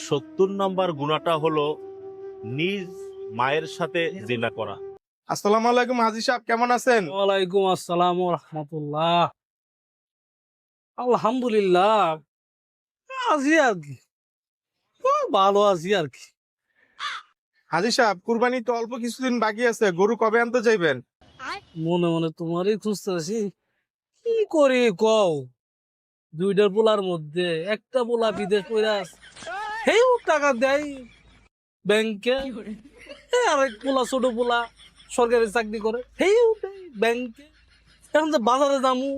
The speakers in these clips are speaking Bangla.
70 নম্বর গুনাহটা হলো নিজ মায়ের সাথে জিনা করা। আসসালামু আলাইকুম হাজী সাহেব, কেমন আছেন? ওয়ালাইকুম আসসালাম ওয়া রাহমাতুল্লাহ। আলহামদুলিল্লাহ, আছি আর কি, ভালো আছি আর কি। হাজী সাহেব, কুরবানি তো অল্প কিছুদিন বাকি আছে, গরু কবে আনতে যাইবেন? মনে মনে তোমারই খুঁজতেছি, কি করি কও। দুইটার পোলার মধ্যে একটা পোলা বিদেশ পড়ে আছে, হেউ টাকা দেয় ব্যাংকে, আরেক পোলা ছোট পোলা সরকারি চাকরি করে, হেউ দেয় ব্যাংকে। এখন যে বাজারে যামু,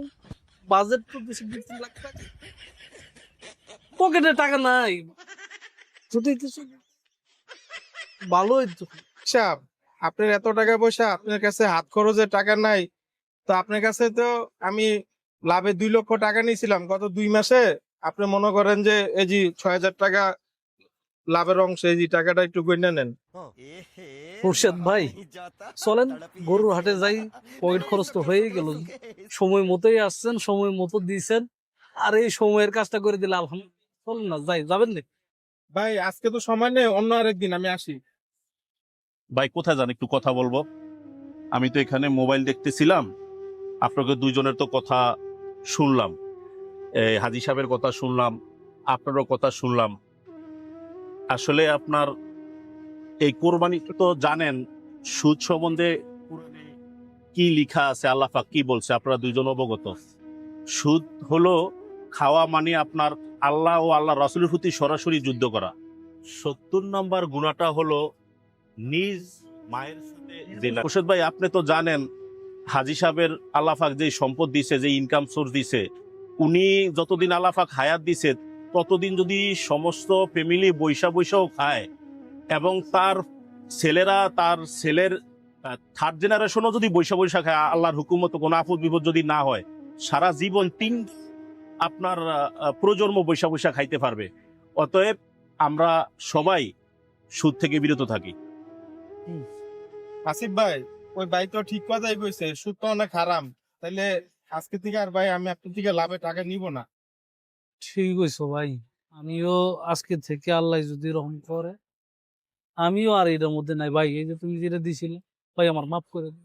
বাজেট তো বেশি 2-3 লাখ টাকা, পকেটে টাকা নাই। যদি কিছু ভালোই তো। সাহেব, আপনার এত টাকা পয়সা, আপনার কাছে হাত খরচের টাকা নাই, তো আপনার কাছে তো আমি লাভে 2 লক্ষ টাকা নিয়েছিলাম গত 2 মাসে। আপনি মনে করেন যে এই যে 6,000 টাকা লাভের অংশ, এই যে টাকাটা একটু গণ্য নেন। খুরশেদ ভাই, চলেন গরুর হাটে যাই, পকেট খরচ তো হয়ে গেল। সময় মতোই আসছেন, সময় মতো দিয়েছেন, আর এই সময়ের কাজটা করে দিলে আলহামদুলিল্লাহ। চলেন না, যাবেন না? ভাই আজকে তো সময় নেই, অন্য আরেকদিন আমি আসি। ভাই কোথায় যান, একটু কথা বলবো। আমি তো এখানে মোবাইল দেখতেছিলাম, আপনাকে দুইজনের তো কথা শুনলাম, হাজী সাহেবের কথা শুনলাম, আপনারও কথা শুনলাম। আসলে আপনার এই কোরবানি তো জানেন, সুদ সম্বন্ধে কোরআনে কি লিখা আছে, আল্লাহ পাক কি বলছে, আপনারা দুইজন অবগত। সুদ হলো খাওয়া, মানে আপনার আল্লাহ ও আল্লাহ রাসূলের প্রতি সরাসরি যুদ্ধ করা। 70 নম্বর গুনাহটা হলো নিজ মায়ের সাথে জিনা। খুরশেদ ভাই, আপনি তো জানেন হাজী সাহেবের আল্লাহ পাক যে সম্পদ দিছে, যে ইনকাম সোর্স দিছে, উনি যতদিন আল্লাহ পাক হায়াত দিছে ততদিন যদি সমস্ত ফ্যামিলি বৈশা বৈশাও খায়, এবং তার ছেলেরা, তার ছেলের থার্ড জেনারেশনও যদি বৈশা বৈশা খায়, আল্লাহর হুকুমত কোনো আপদ বিপদ যদি না হয়, সারা জীবন আপনার প্রজন্ম বৈশা বৈশা খাইতে পারবে। অতএব আমরা সবাই সুদ থেকে বিরত থাকি। আসিফ ভাই, ওই ভাই তো ঠিক কথাই কইছে, সুদ তো অনেক হারাম। তাইলে আজকে থেকে আর ভাই আমি আপনার থেকে লাভে টাকা নিব না। ঠিক হইছো ভাই, আমিও আজকে থেকে আল্লাহ যদি রহম করে, আমিও আর এটার মধ্যে নাই ভাই। এই যে তুমি যেটা দিছিলে ভাই, আমার মাফ করে দিও।